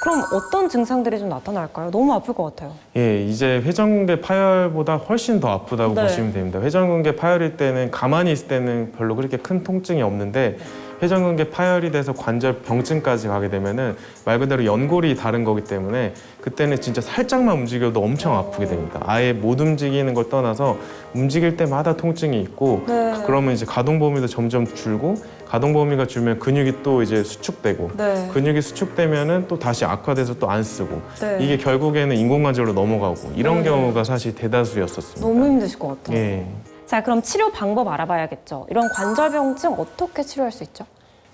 그럼 어떤 증상들이 좀 나타날까요? 너무 아플 것 같아요. 예, 이제 회전근개 파열보다 훨씬 더 아프다고 네. 보시면 됩니다. 회전근개 파열일 때는 가만히 있을 때는 별로 그렇게 큰 통증이 없는데 회전근개 파열이 돼서 관절 병증까지 가게 되면은 말 그대로 연골이 다른 거기 때문에 그때는 진짜 살짝만 움직여도 엄청 아프게 됩니다. 아예 못 움직이는 걸 떠나서 움직일 때마다 통증이 있고 네. 그러면 이제 가동 범위도 점점 줄고 가동 범위가 줄면 근육이 또 이제 수축되고 네. 근육이 수축되면은 또 다시 악화돼서 또 안 쓰고 네. 이게 결국에는 인공관절로 넘어가고 이런 네. 경우가 사실 대다수였었습니다. 너무 힘드실 것 같아요. 예. 자, 그럼 치료 방법 알아봐야겠죠. 이런 관절병증 어떻게 치료할 수 있죠?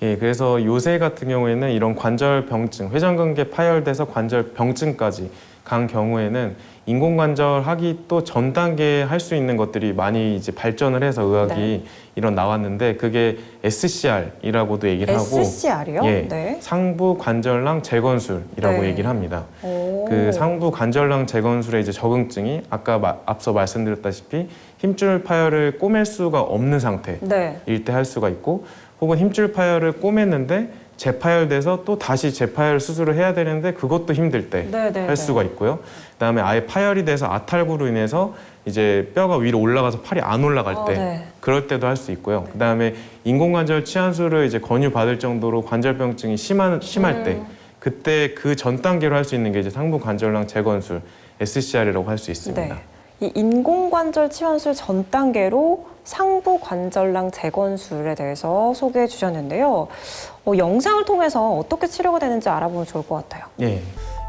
예, 그래서 요새 같은 경우에는 이런 관절병증, 회전근개 파열돼서 관절병증까지 간 경우에는 인공관절 하기 또 전 단계에 할 수 있는 것들이 많이 이제 발전을 해서 의학이 네. 이런 나왔는데 그게 SCR이라고도 얘기를 하고 SCR이요? 예, 네. 상부 관절낭 재건술이라고 네. 얘기를 합니다. 오. 그 상부 관절낭 재건술의 이제 적응증이 아까 앞서 말씀드렸다시피 힘줄 파열을 꼬맬 수가 없는 상태일 네. 때 할 수가 있고 혹은 힘줄 파열을 꼬맸는데 재파열돼서 또 다시 재파열 수술을 해야 되는데 그것도 힘들 때 네, 네, 할 수가 있고요. 그다음에 아예 파열이 돼서 아탈구로 인해서 이제 뼈가 위로 올라가서 팔이 안 올라갈 때 네. 그럴 때도 할 수 있고요. 그다음에 인공관절 치환술을 이제 권유받을 정도로 관절병증이 심할 때 그때 그 전 단계로 할 수 있는 게 이제 상부 관절낭 재건술 SCR이라고 할 수 있습니다. 네. 이 인공관절 치환술 전 단계로 상부 관절낭 재건술에 대해서 소개해 주셨는데요. 영상을 통해서 어떻게 치료가 되는지 알아보면 좋을 것 같아요. 예.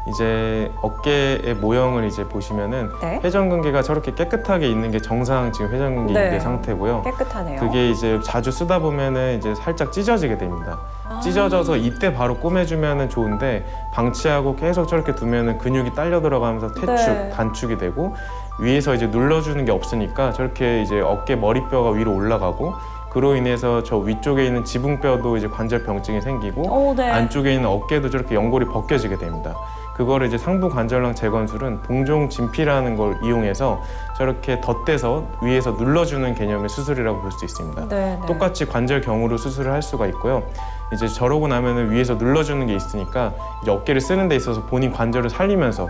이제 어깨의 모형을 이제 보시면은 네. 회전근개가 저렇게 깨끗하게 있는 게 정상 지금 회전근개 네. 인대 상태고요. 깨끗하네요. 그게 이제 자주 쓰다 보면은 이제 살짝 찢어지게 됩니다. 아. 찢어져서 이때 바로 꼬매주면은 좋은데 방치하고 계속 저렇게 두면은 근육이 딸려 들어가면서 퇴축, 네. 단축이 되고 위에서 이제 눌러주는 게 없으니까 저렇게 이제 어깨 머리뼈가 위로 올라가고 그로 인해서 저 위쪽에 있는 지붕뼈도 이제 관절 병증이 생기고 네. 안쪽에 있는 어깨도 저렇게 연골이 벗겨지게 됩니다. 그거를 이제 상부 관절낭 재건술은 동종 진피라는 걸 이용해서 저렇게 덧대서 위에서 눌러주는 개념의 수술이라고 볼 수 있습니다. 네, 네. 똑같이 관절 경우로 수술을 할 수가 있고요. 이제 저러고 나면은 위에서 눌러주는 게 있으니까 이제 어깨를 쓰는 데 있어서 본인 관절을 살리면서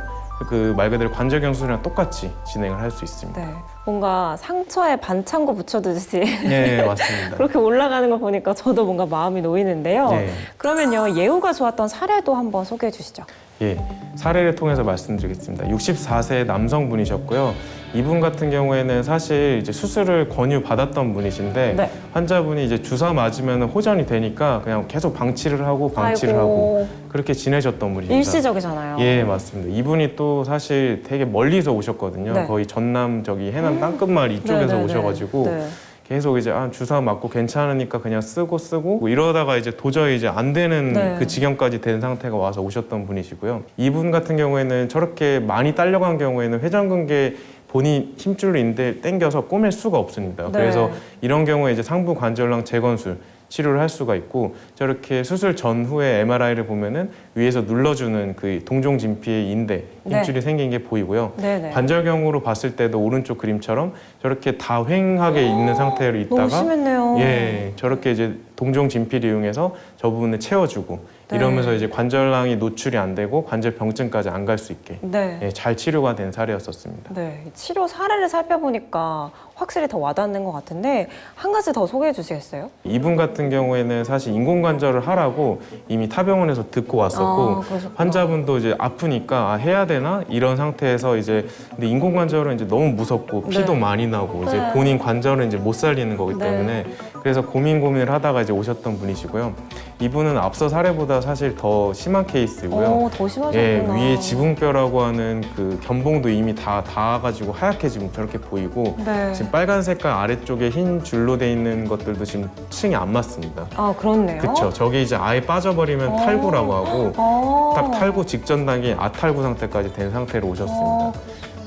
그 말 그대로 관절 경술이랑 똑같이 진행을 할 수 있습니다. 네. 뭔가 상처에 반창고 붙여두듯이 네, 맞습니다. 그렇게 올라가는 걸 보니까 저도 뭔가 마음이 놓이는데요. 네. 그러면요, 예후가 좋았던 사례도 한번 소개해 주시죠. 예, 사례를 통해서 말씀드리겠습니다. 64세 남성분이셨고요. 이분 같은 경우에는 사실 이제 수술을 권유받았던 분이신데 네. 환자분이 이제 주사 맞으면 호전이 되니까 그냥 계속 방치를 하고 방치를 하고 그렇게 지내셨던 분입니다. 일시적이잖아요. 예, 맞습니다. 이분이 또 사실 되게 멀리서 오셨거든요. 네. 거의 전남 저기 해남 땅끝마을 이쪽에서 네, 네, 오셔가지고 네. 계속 이제 주사 맞고 괜찮으니까 그냥 쓰고 뭐 이러다가 이제 도저히 이제 안 되는 네. 그 지경까지 된 상태가 와서 오셨던 분이시고요. 이분 같은 경우에는 저렇게 많이 딸려간 경우에는 회전근개 본인 힘줄로 인대를 당겨서 꼬맬 수가 없습니다. 네. 그래서 이런 경우에 이제 상부 관절낭 재건술 치료를 할 수가 있고 저렇게 수술 전후에 MRI를 보면은 위에서 눌러주는 그 동종 진피의 인대 힘줄이 네. 생긴 게 보이고요. 네네. 관절경으로 봤을 때도 오른쪽 그림처럼 저렇게 다횡하게 있는 상태로 있다가 너무 심했네요. 예, 저렇게 이제 동종 진피를 이용해서 저 부분을 채워주고 네. 이러면서 이제 관절낭이 노출이 안 되고 관절 병증까지 안 갈 수 있게 네. 예, 잘 치료가 된 사례였었습니다. 네. 치료 사례를 살펴보니까 확실히 더 와닿는 것 같은데 한 가지 더 소개해 주시겠어요? 이분 같은 경우에는 사실 인공관절을 하라고 이미 타병원에서 듣고 왔었고 그러셨구나. 환자분도 이제 아프니까 해야 되나 이런 상태에서 이제 근데 인공관절은 이제 너무 무섭고 피도 네. 많이 나고 이제 네. 본인 관절은 이제 못 살리는 거기 네. 때문에 그래서 고민을 하다가 이제 오셨던 분이시고요. 이분은 앞서 사례보다 사실 더 심한 케이스고요. 더 심하셨구나. 예, 위에 지붕뼈라고 하는 그 견봉도 이미 다 닿아가지고 하얗게 지금 저렇게 보이고 네. 지금 빨간 색깔 아래쪽에 흰 줄로 돼 있는 것들도 지금 층이 안 맞습니다. 그렇네요. 그렇죠. 저게 이제 아예 빠져버리면 탈구라고 하고 딱 탈구 직전 단계 아탈구 상태까지 된 상태로 오셨습니다.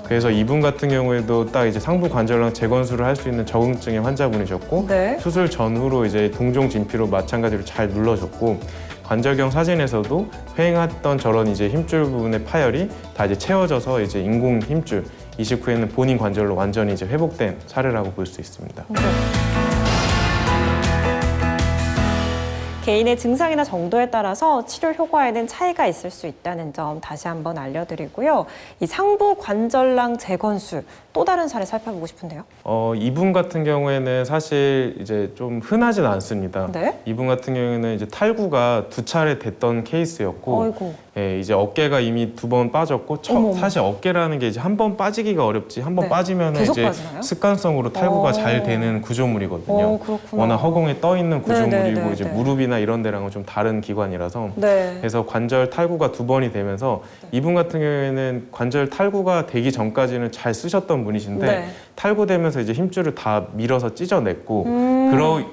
그래서 이분 같은 경우에도 딱 이제 상부 관절낭 재건술을 할 수 있는 적응증의 환자분이셨고 네. 수술 전후로 이제 동종 진피로 마찬가지로 잘 눌러줬고 관절경 사진에서도 횡했던 저런 이제 힘줄 부분의 파열이 다 이제 채워져서 이제 인공 힘줄 이식 후에는 본인 관절로 완전히 이제 회복된 사례라고 볼 수 있습니다. 네. 개인의 증상이나 정도에 따라서 치료 효과에는 차이가 있을 수 있다는 점 다시 한번 알려드리고요. 이 상부 관절낭 재건술 또 다른 사례 살펴보고 싶은데요. 이분 같은 경우에는 사실 이제 좀 흔하진 않습니다. 네? 이분 같은 경우에는 이제 탈구가 2차례 됐던 케이스였고, 어이구. 예, 이제 어깨가 이미 2번 빠졌고, 어머. 사실 어깨라는 게 이제 한 번 빠지기가 어렵지, 한 번 네. 빠지면 계속 이제 빠지나요? 습관성으로 탈구가 어. 잘 되는 구조물이거든요. 그렇구나. 워낙 허공에 떠 있는 구조물이고 네네네네. 이제 무릎이나 이런 데랑은 좀 다른 기관이라서. 네. 그래서 관절 탈구가 2번이 되면서 이분 같은 경우에는 관절 탈구가 되기 전까지는 잘 쓰셨던 분이신데 네. 탈구되면서 이제 힘줄을 다 밀어서 찢어냈고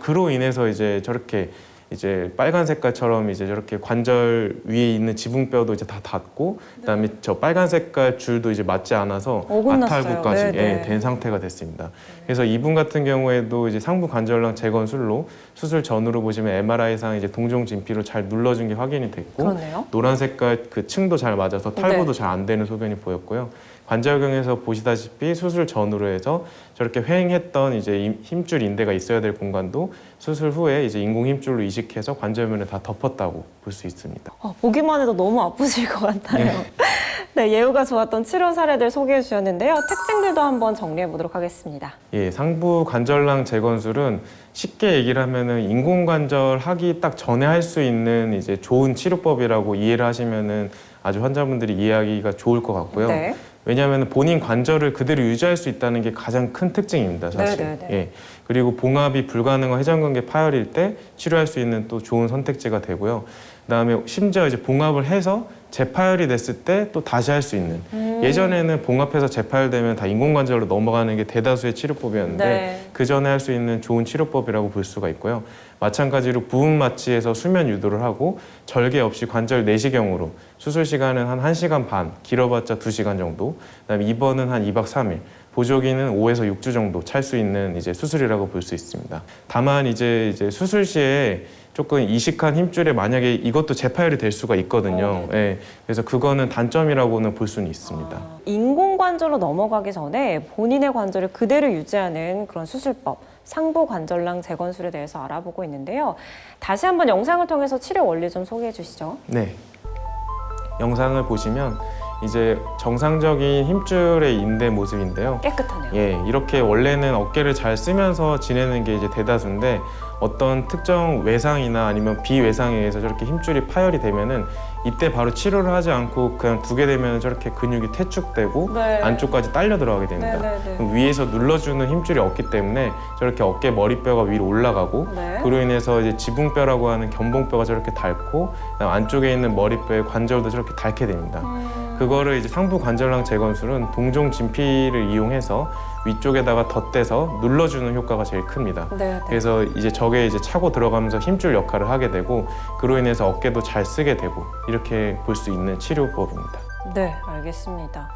그로 인해서 이제 저렇게 이제 빨간 색깔처럼 이제 저렇게 관절 위에 있는 지붕뼈도 이제 다 닿고 그다음에 저 빨간 색깔 줄도 이제 맞지 않아서 어긋났어요. 아탈구까지 네네. 된 상태가 됐습니다. 그래서 이분 같은 경우에도 이제 상부 관절낭 재건술로 수술 전후로 보시면 MRI상 이제 동종 진피로 잘 눌러준 게 확인이 됐고 그렇네요. 노란 색깔 그 층도 잘 맞아서 탈구도 네. 잘 안 되는 소견이 보였고요. 관절경에서 보시다시피 수술 전후로 해서 저렇게 횡했던 이제 힘줄 인대가 있어야 될 공간도 수술 후에 이제 인공 힘줄로 이식해서 관절면을 다 덮었다고 볼 수 있습니다. 보기만 해도 너무 아프실 것 같아요. 네, 예후가 좋았던 치료 사례들 소개해 주셨는데요. 특징들도 한번 정리해 보도록 하겠습니다. 예, 상부 관절낭 재건술은 쉽게 얘기를 하면은 인공관절 하기 딱 전에 할 수 있는 이제 좋은 치료법이라고 이해를 하시면은 아주 환자분들이 이해하기가 좋을 것 같고요. 네. 왜냐하면 본인 관절을 그대로 유지할 수 있다는 게 가장 큰 특징입니다, 사실. 네네네. 예. 그리고 봉합이 불가능한 회전근개 파열일 때 치료할 수 있는 또 좋은 선택지가 되고요. 그다음에 심지어 이제 봉합을 해서 재파열이 됐을 때 또 다시 할 수 있는. 예전에는 봉합해서 재파열되면 다 인공관절로 넘어가는 게 대다수의 치료법이었는데 네. 그 전에 할 수 있는 좋은 치료법이라고 볼 수가 있고요. 마찬가지로 부분 마취해서 수면 유도를 하고 절개 없이 관절 내시경으로 수술 시간은 한 1시간 반, 길어봤자 2시간 정도. 그다음에 입원은 한 2박 3일. 보조기는 5에서 6주 정도 찰 수 있는 이제 수술이라고 볼 수 있습니다. 다만 이제 수술 시에 조금 이식한 힘줄에 만약에 이것도 재파열이 될 수가 있거든요. 예. 그래서 그거는 단점이라고는 볼 수는 있습니다. 인공관절로 넘어가기 전에 본인의 관절을 그대로 유지하는 그런 수술법, 상부 관절낭 재건술에 대해서 알아보고 있는데요. 다시 한번 영상을 통해서 치료 원리 좀 소개해 주시죠. 네. 영상을 보시면 이제 정상적인 힘줄의 인대 모습인데요. 깨끗하네요. 예, 이렇게 원래는 어깨를 잘 쓰면서 지내는 게 이제 대다수인데 어떤 특정 외상이나 아니면 비외상에 의해서 저렇게 힘줄이 파열이 되면은 이때 바로 치료를 하지 않고 그냥 두게 되면 저렇게 근육이 퇴축되고 네. 안쪽까지 딸려 들어가게 됩니다. 네네네. 그럼 위에서 눌러주는 힘줄이 없기 때문에 저렇게 어깨 머리뼈가 위로 올라가고 네. 그로 인해서 이제 지붕뼈라고 하는 견봉뼈가 저렇게 닳고 그다음 안쪽에 있는 머리뼈의 관절도 저렇게 닳게 됩니다. 그거를 이제 상부 관절낭 재건술은 동종 진피를 이용해서 위쪽에다가 덧대서 눌러주는 효과가 제일 큽니다. 네. 그래서 이제 저게 이제 차고 들어가면서 힘줄 역할을 하게 되고 그로 인해서 어깨도 잘 쓰게 되고 이렇게 볼 수 있는 치료법입니다. 네, 알겠습니다.